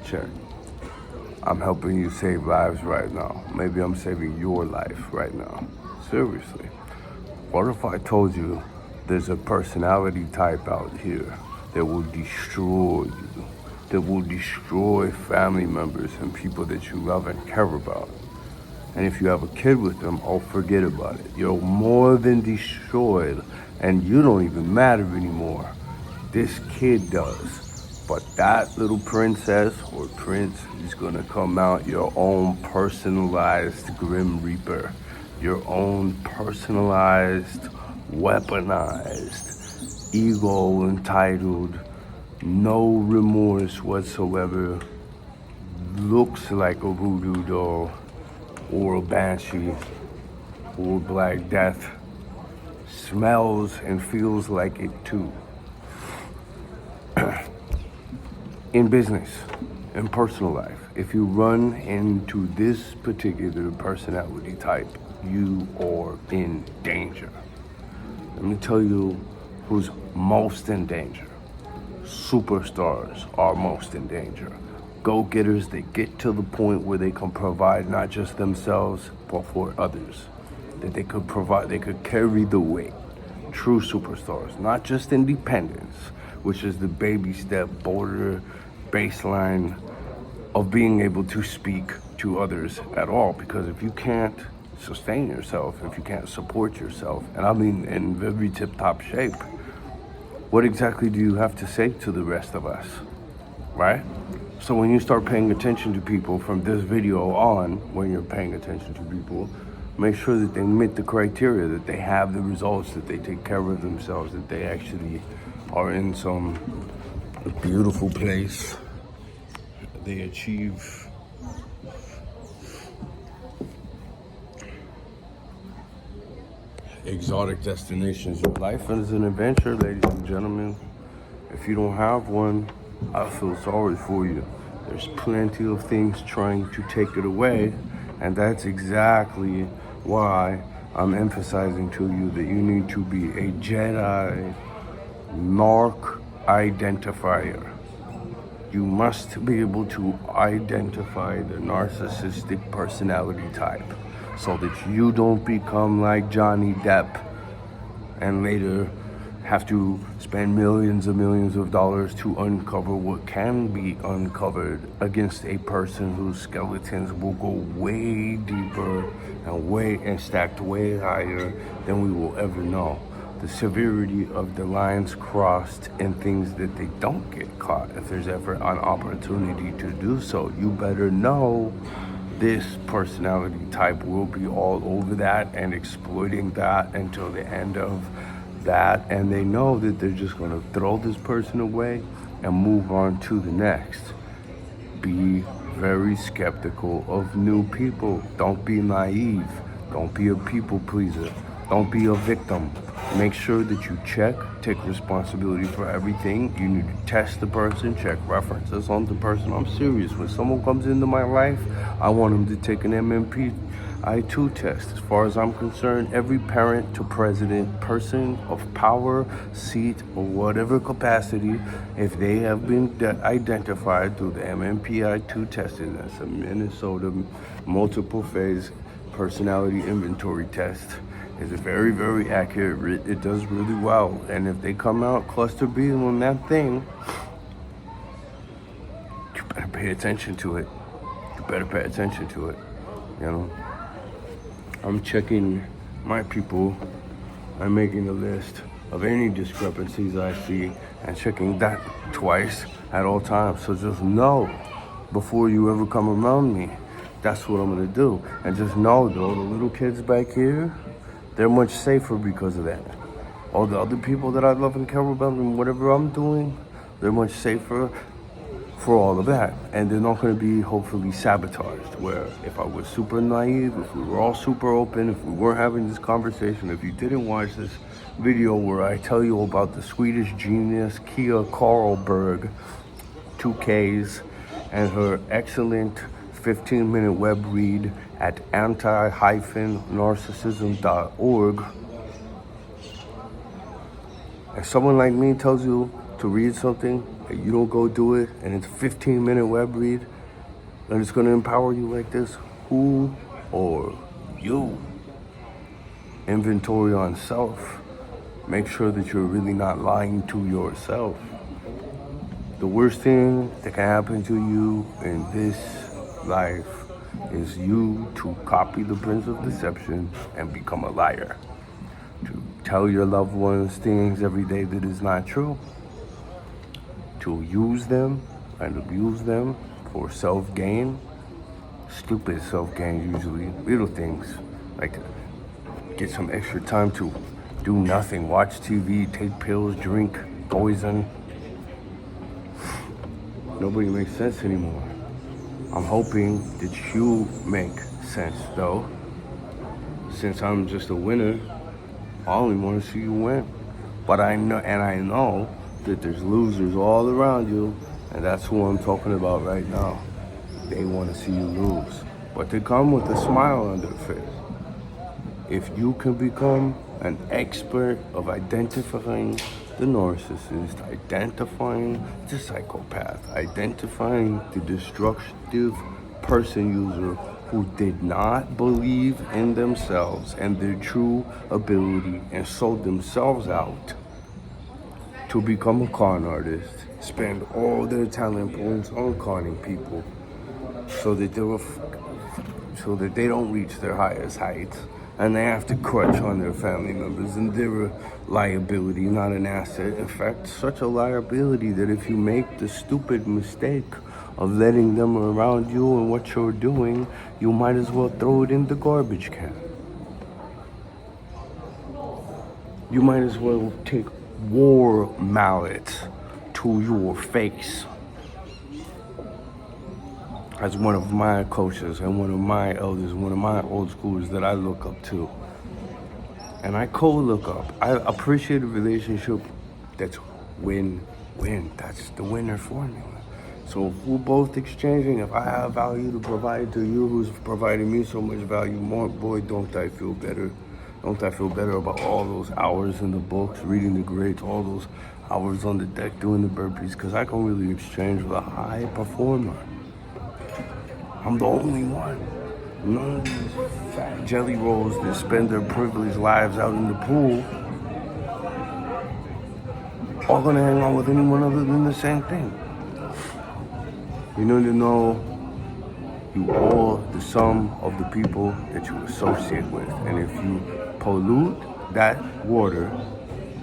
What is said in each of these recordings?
check. I'm helping you save lives right now. Maybe I'm saving your life right now. Seriously. What if I told you there's a personality type out here that will destroy you, that will destroy family members and people that you love and care about? And if you have a kid with them, oh, forget about it. You're more than destroyed, and you don't even matter anymore. This kid does. But that little princess or prince is gonna come out your own personalized Grim Reaper, your own personalized, weaponized, ego entitled, no remorse whatsoever, looks like a voodoo doll or a banshee or Black Death, smells and feels like it too. In business, in personal life, if you run into this particular personality type, you are in danger. Let me tell you who's most in danger. Superstars are most in danger. Go-getters that get to the point where they can provide not just themselves, but for others. That they could provide, they could carry the weight. True superstars, not just independence, which is the baby step border baseline of being able to speak to others at all. Because if you can't sustain yourself, if you can't support yourself, and I mean in very tip-top shape, what exactly do you have to say to the rest of us, right? So when you start paying attention to people from this video on, when you're paying attention to people, make sure that they meet the criteria, that they have the results, that they take care of themselves, that they actually are in some beautiful place. They achieve exotic destinations. Your life is an adventure, ladies and gentlemen. If you don't have one, I feel sorry for you. There's plenty of things trying to take it away, and that's exactly why I'm emphasizing to you that you need to be a Jedi narc identifier. You must be able to identify the narcissistic personality type so that you don't become like Johnny Depp and later have to spend millions and millions of dollars to uncover what can be uncovered against a person whose skeletons will go way deeper and stacked way higher than we will ever know. The severity of the lines crossed and things that they don't get caught, if there's ever an opportunity to do so, you better know this personality type will be all over that and exploiting that until the end of that, and they know that they're just going to throw this person away and move on to the next. Be very skeptical of new people. Don't be naive. Don't be a people pleaser. Don't be a victim. Make sure that you check, take responsibility for everything. You need to test the person, check references on the person. I'm serious. When someone comes into my life, I want them to take an MMPI test. As far as I'm concerned, every parent to president, person of power, seat, or whatever capacity, if they have been identified through the MMPI testing, that's a Minnesota multiple phase personality inventory test, is very, very accurate. It does really well. And if they come out cluster B on that thing, you better pay attention to it. You better pay attention to it, you know? I'm checking my people. I'm making a list of any discrepancies I see and checking that twice at all times. So just know before you ever come around me, that's what I'm gonna do. And just know that all the little kids back here, they're much safer because of that. All the other people that I love and care about and whatever I'm doing, they're much safer for all of that. And they're not going to be hopefully sabotaged, where if I was super naive, if we were all super open, if we weren't having this conversation, if you didn't watch this video where I tell you about the Swedish genius Kia Karlberg, 2Ks, and her excellent 15-minute web read at anti-narcissism.org. If someone like me tells you to read something and you don't go do it, and it's a 15-minute web read, and it's gonna empower you like this, who or you? Inventory on self. Make sure that you're really not lying to yourself. The worst thing that can happen to you in this life is you to copy the Prince of Deception and become a liar. To tell your loved ones things every day that is not true. To use them and abuse them for self-gain. Stupid self-gain usually. Little things like get some extra time to do nothing, watch TV, take pills, drink poison. Nobody makes sense anymore. I'm hoping that you make sense though. Since I'm just a winner, I only want to see you win. But I know that there's losers all around you, and that's who I'm talking about right now. They want to see you lose, but they come with a smile on their face. If you can become an expert of identifying the narcissist, identifying the psychopath, identifying the destructive person user who did not believe in themselves and their true ability and sold themselves out to become a con artist, spend all their talent points on conning people so that they don't reach their highest heights, and they have to crutch on their family members, and they're a liability, not an asset. In fact, such a liability that if you make the stupid mistake of letting them around you and what you're doing, you might as well throw it in the garbage can. You might as well take war mallets to your face. As one of my coaches and one of my elders, one of my old schoolers that I look up to. And I co-look up. I appreciate a relationship that's win-win. That's the winner formula. So if we're both exchanging, if I have value to provide to you who's providing me so much value more, boy, don't I feel better. Don't I feel better about all those hours in the books, reading the grades, all those hours on the deck doing the burpees, because I can really exchange with a high performer. I'm the only one. None of these fat jelly rolls that spend their privileged lives out in the pool are gonna hang out with anyone other than the same thing. You need to know you are the sum of the people that you associate with. And if you pollute that water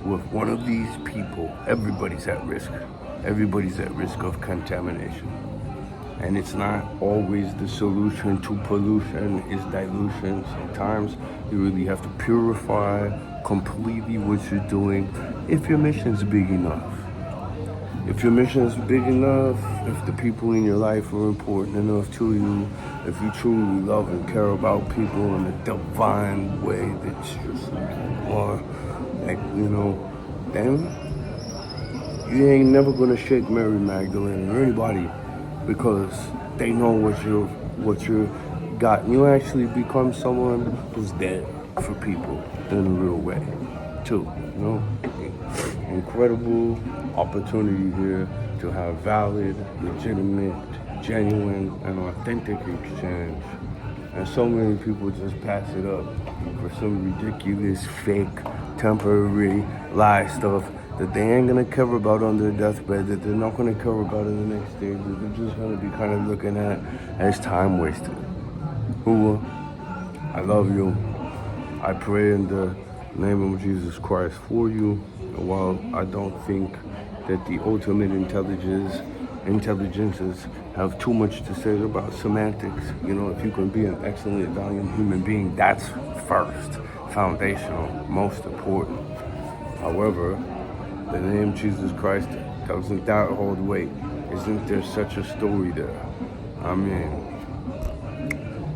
with one of these people, everybody's at risk. Everybody's at risk of contamination. And it's not always the solution to pollution is dilution. Sometimes you really have to purify completely what you're doing if your mission's big enough. If your mission is big enough, if the people in your life are important enough to you, if you truly love and care about people in a divine way that you are, like, you know, then you ain't never gonna shake Mary Magdalene or anybody, because they know what you got. And you actually become someone who's there for people in a real way, too. You know, incredible opportunity here to have valid, legitimate, genuine, and authentic exchange. And so many people just pass it up for some ridiculous, fake, temporary lie stuff that they ain't gonna care about on their deathbed, that they're not gonna care about in the next stage, that they're just gonna be kind of looking at as time wasted. Who? I love you. I pray in the name of Jesus Christ for you. And while I don't think that the ultimate intelligences have too much to say about semantics, you know, if you can be an excellent, valiant human being, that's first, foundational, most important. However, the name Jesus Christ, doesn't that hold weight? Isn't there such a story there? I mean,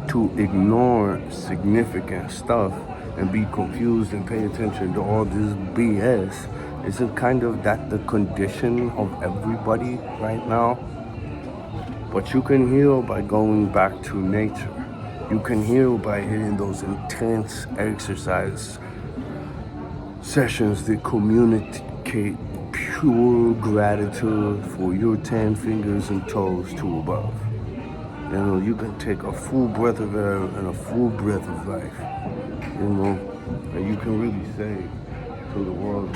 to ignore significant stuff and be confused and pay attention to all this BS, isn't kind of that the condition of everybody right now? But you can heal by going back to nature. You can heal by hitting those intense exercise sessions that communicate pure gratitude for your 10 fingers and toes to above. You know, you can take a full breath of air and a full breath of life, you know, and you can really say to the world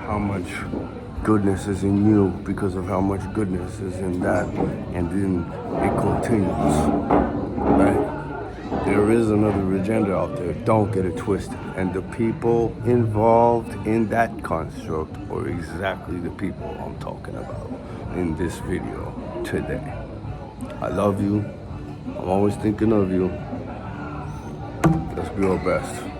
how much goodness is in you because of how much goodness is in that, and then it continues, right? There is another agenda out there, don't get it twisted, and the people involved in that construct are exactly the people I'm talking about in this video today. I love you, I'm always thinking of you, let's be our best.